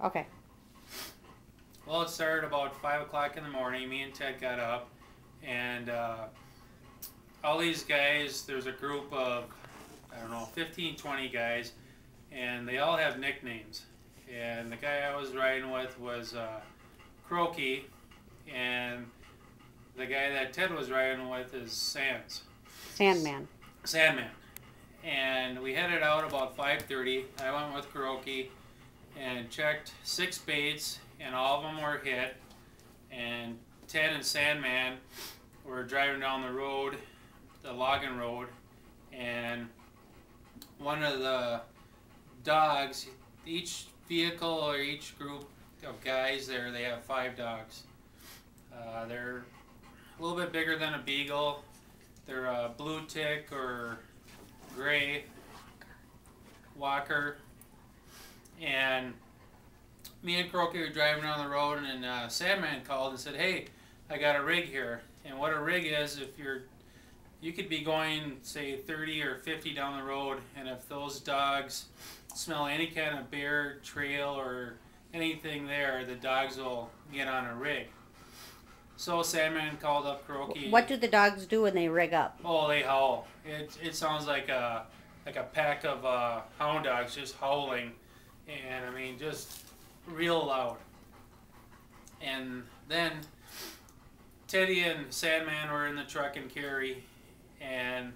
Okay. Well, it started about 5 o'clock in the morning. Me and Ted got up, and all these guys, there's a group of, I don't know, 15, 20 guys, and they all have nicknames. And the guy I was riding with was Croaky, and the guy that Ted was riding with is Sandman. Sandman. And we headed out about 5:30. I went with Kuroki and checked 6 baits, and all of them were hit. And Ted and Sandman were driving down the road, the logging road, and one of the dogs, each vehicle or each group of guys there, they have 5 dogs. They're a little bit bigger than a beagle. They're a blue tick or gray walker. And me and Croaky were driving down the road, and Sandman called and said, "Hey, I got a rig here." And what a rig is, if you could be going, say, 30 or 50 down the road, and if those dogs smell any kind of bear trail or anything there, the dogs will get on a rig. So Sandman called up Croaky. What do the dogs do when they rig up? Oh, they howl. It sounds like a pack of hound dogs just howling, and I mean just real loud. And then Teddy and Sandman were in the truck and Carrie, and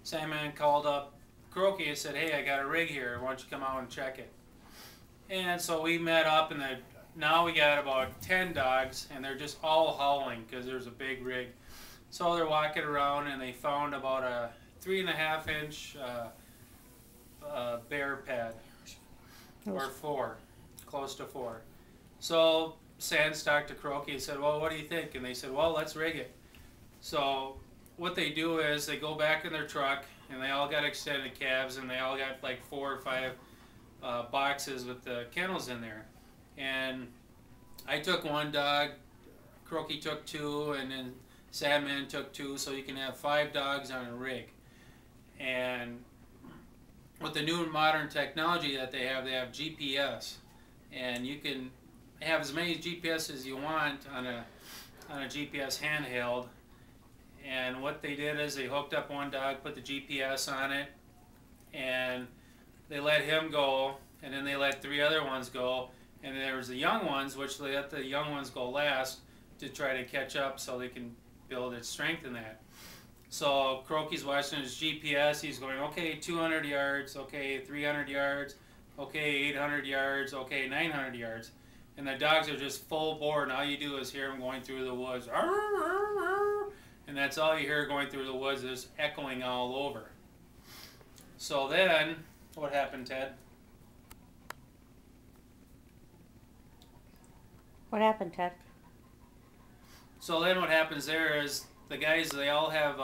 Sandman called up Croaky and said, "Hey, I got a rig here. Why don't you come out and check it?" And so we met up, and now we got about 10 dogs, and they're just all howling because there's a big rig. So they're walking around, and they found about a 3.5-inch bear pad, or 4, close to 4. So Sands talked to Croaky and said, "Well, what do you think?" And they said, "Well, let's rig it." So what they do is they go back in their truck, and they all got extended cabs, and they all got like 4 or 5 boxes with the kennels in there. And I took 1 dog, Croaky took 2, and then Sandman took 2, so you can have 5 dogs on a rig. And with the new modern technology that they have GPS, and you can have as many GPS as you want on a GPS handheld. And what they did is they hooked up 1 dog, put the GPS on it, and they let him go, and then they let 3 other ones go. And there was the young ones, which they let the young ones go last to try to catch up so they can build its strength in that. So Croaky's watching his GPS. He's going, okay, 200 yards, okay, 300 yards, okay, 800 yards, okay, 900 yards. And the dogs are just full bore, and all you do is hear them going through the woods. And that's all you hear going through the woods, is echoing all over. So then, what happened, Ted? What happened, Ted? So then what happens there is the guys, they all have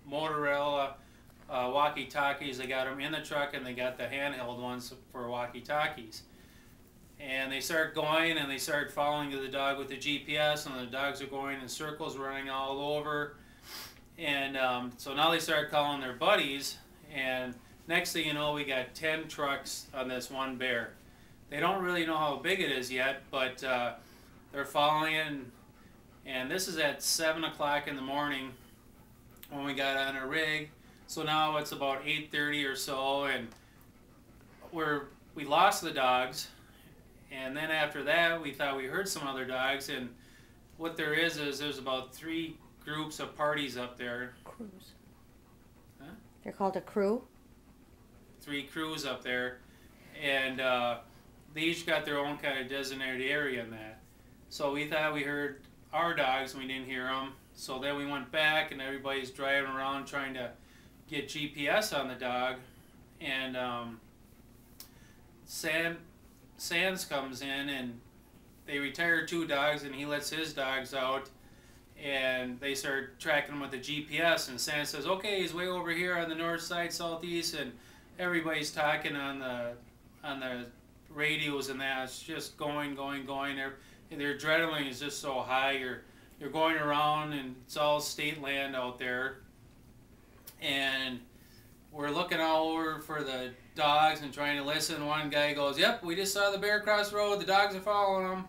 Motorola walkie-talkies. They got them in the truck, and they got the handheld ones for walkie-talkies. And they start going, and they start following the dog with the GPS, and the dogs are going in circles, running all over. And so now they start calling their buddies, and next thing you know, we got 10 trucks on this 1 bear. They don't really know how big it is yet, but they're following it, and this is at 7 o'clock in the morning when we got on a rig. So now it's about 8:30 or so, and we lost the dogs. And then after that, we thought we heard some other dogs, and what there is there's about 3 groups of parties up there. Crews. Huh? They're called a crew? 3 crews up there, and they each got their own kind of designated area in that. So we thought we heard our dogs, and we didn't hear them. So then we went back, and everybody's driving around trying to get GPS on the dog, and Sands comes in, and they retire 2 dogs, and he lets his dogs out, and they start tracking him with the GPS, and Sands says, okay, he's way over here on the north side, southeast, and everybody's talking on the radios, and that it's just going. Their adrenaline is just so high. You're going around, and it's all state land out there, and we're looking all over for the dogs and trying to listen. One guy goes, "Yep, we just saw the bear cross the road. The dogs are following them."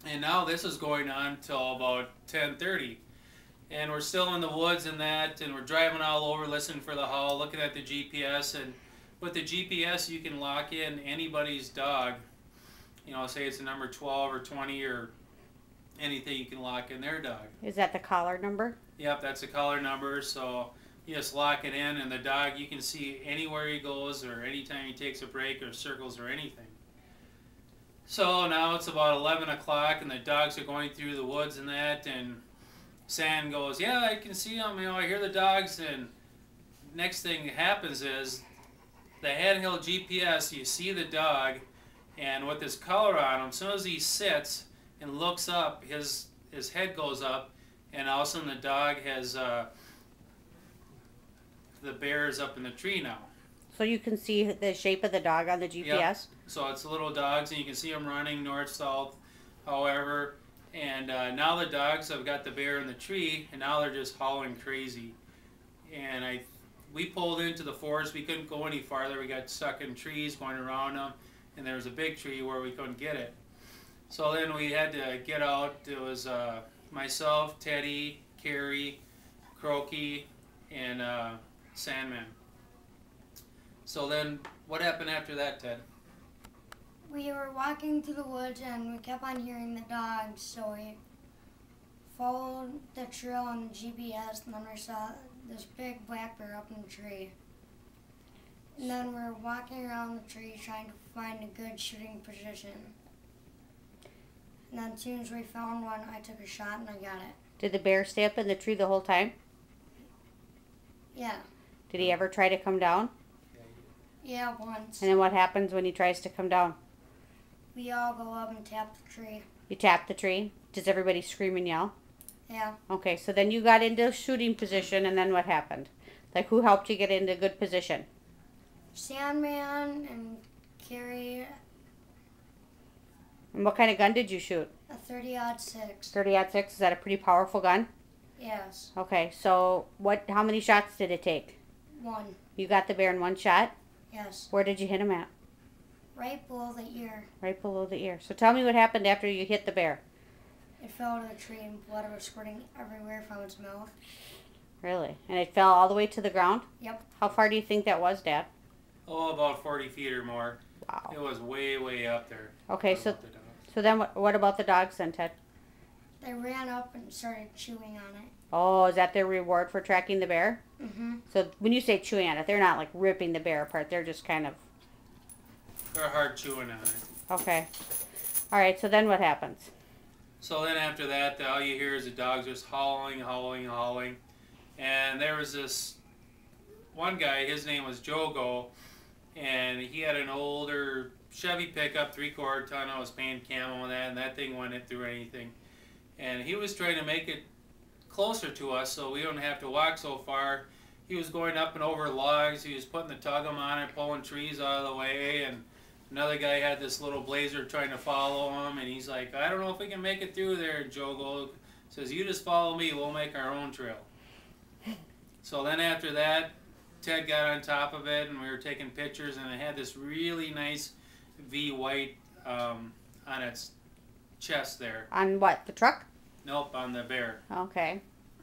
And now this is going on till about 10:30. And we're still in the woods and that, and we're driving all over, listening for the howl, looking at the GPS. And with the GPS, you can lock in anybody's dog. You know, say it's a number 12 or 20 or anything, you can lock in their dog. Is that the collar number? Yep, that's the collar number. So you just lock it in, and the dog, you can see anywhere he goes or anytime he takes a break or circles or anything. So now it's about 11 o'clock, and the dogs are going through the woods and that, and Sand goes, "Yeah, I can see them, you know, I hear the dogs." And next thing that happens is the handheld GPS, you see the dog, and with his collar on him, as soon as he sits and looks up, his head goes up, and all of a sudden the dog has, the bear is up in the tree now. So you can see the shape of the dog on the GPS? Yep. So it's little dogs, and you can see them running north, south, however. And now the dogs have got the bear in the tree, and now they're just howling crazy. And we pulled into the forest. We couldn't go any farther. We got stuck in trees going around them, and there was a big tree where we couldn't get it. So then we had to get out. It was myself, Teddy, Carrie, Croaky, and Sandman. So then what happened after that, Ted? We were walking through the woods and we kept on hearing the dogs, so we followed the trail on the GPS, and then we saw this big black bear up in the tree. And then we were walking around the tree trying to find a good shooting position. And then as soon as we found one, I took a shot and I got it. Did the bear stay up in the tree the whole time? Yeah. Did he ever try to come down? Yeah, once. And then what happens when he tries to come down? We all go up and tap the tree. You tap the tree? Does everybody scream and yell? Yeah. Okay, so then you got into shooting position, and then what happened? Like, who helped you get into good position? Sandman and Carrie, And what kind of gun did you shoot? a 30-06. 30-06, is that a pretty powerful gun? Yes. Okay, so how many shots did it take? One. You got the bear in one shot? Yes. Where did you hit him at? Right below the ear. Right below the ear. So tell me what happened after you hit the bear. It fell to the tree and blood was squirting everywhere from its mouth. Really? And it fell all the way to the ground? Yep. How far do you think that was, Dad? Oh, about 40 feet or more. Wow. It was way, way up there. Okay, so then what about the dogs then, Ted? They ran up and started chewing on it. Oh, is that their reward for tracking the bear? Mm-hmm. So when you say chewing on it, they're not like ripping the bear apart. They're just kind of... They're hard chewing on it. Okay. All right, so then what happens? So then after that, all you hear is the dogs just howling, howling, howling. And there was this one guy, his name was Jogo, and he had an older Chevy pickup, 3/4 ton. I was painted camo and that thing went in through anything. And he was trying to make it closer to us so we don't have to walk so far. He was going up and over logs. He was putting the tug'em on it, pulling trees out of the way, and another guy had this little blazer trying to follow him, and he's like, "I don't know if we can make it through there." And Jogo says, "You just follow me, we'll make our own trail." So then after that, Ted got on top of it, and we were taking pictures, and it had this really nice V white on its chest there. On what, the truck? Nope, on the bear. Okay.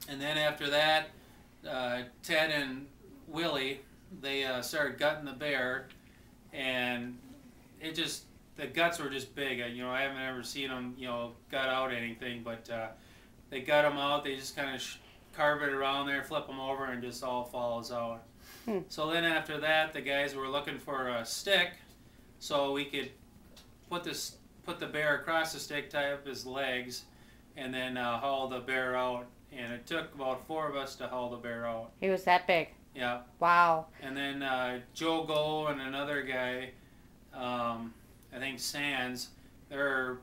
And then after that, Ted and Willie, they started gutting the bear, and the guts were just big. You know, I haven't ever seen them, gut out anything, but they gut them out. They just kind of carve it around there, flip them over, and just all falls out. So then after that, the guys were looking for a stick, so we could put the bear across the stick, tie up his legs, and then haul the bear out. And it took about 4 of us to haul the bear out. He was that big? Yeah. Wow. And then Jogo and another guy, I think Sands, their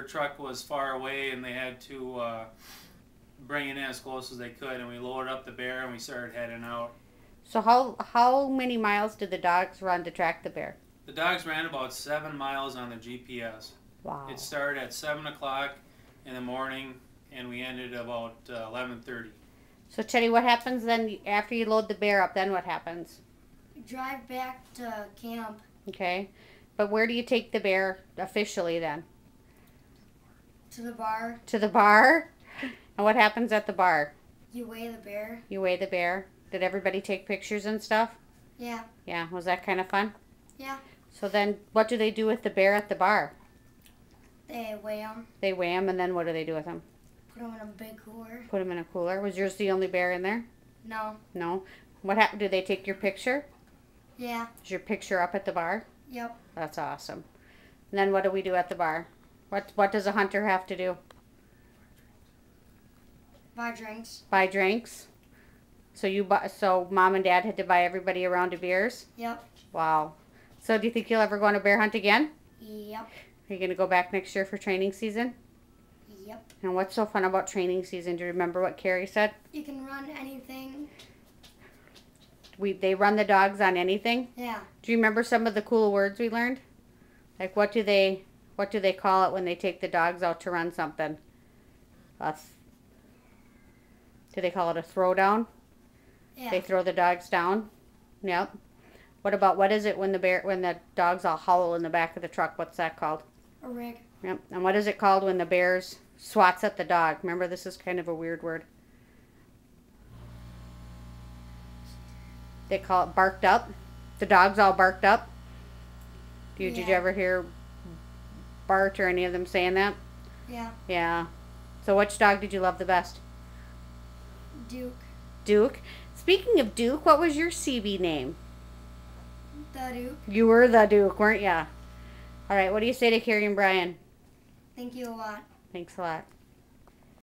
truck was far away, and they had to bring it in as close as they could, and we loaded up the bear and we started heading out. So how many miles did the dogs run to track the bear? The dogs ran about 7 miles on the GPS. Wow. It started at 7 o'clock in the morning, and we ended about 11:30. So Teddy, what happens then after you load the bear up? Then what happens? Drive back to camp Okay. But where do you take the bear officially then? to the bar. To the bar? And what happens at the bar? You weigh the bear. You weigh the bear. Did everybody take pictures and stuff? Yeah. Yeah. Was that kind of fun? Yeah. So then what do they do with the bear at the bar? They weigh them. They weigh him, and then what do they do with him? Put them in a big cooler. Put him in a cooler. Was yours the only bear in there? No. No. What happened? Did they take your picture? Yeah. Is your picture up at the bar? Yep. That's awesome. And then what do we do at the bar? What does a hunter have to do? Buy drinks. Buy drinks. So mom and dad had to buy everybody a round of beers? Yep. Wow. So do you think you'll ever go on a bear hunt again? Yep. Are you going to go back next year for training season? Yep. And what's so fun about training season? Do you remember what Carrie said? You can run anything. They run the dogs on anything? Yeah. Do you remember some of the cool words we learned? Like what do they call it when they take the dogs out to run something? Do they call it a throwdown? Yeah. They throw the dogs down? Yep. What is it when the dogs all howl in the back of the truck? What's that called? A rig. Yep. And what is it called when the bears swats at the dog? Remember, this is kind of a weird word. They call it barked up. The dog's all barked up. Did you Yeah. ever hear Bart or any of them saying that? Yeah. Yeah. So which dog did you love the best? Duke. Duke. Speaking of Duke, what was your CB name? The Duke. You were the Duke, weren't ya? All right, what do you say to Carrie and Brian? Thank you a lot. Thanks a lot.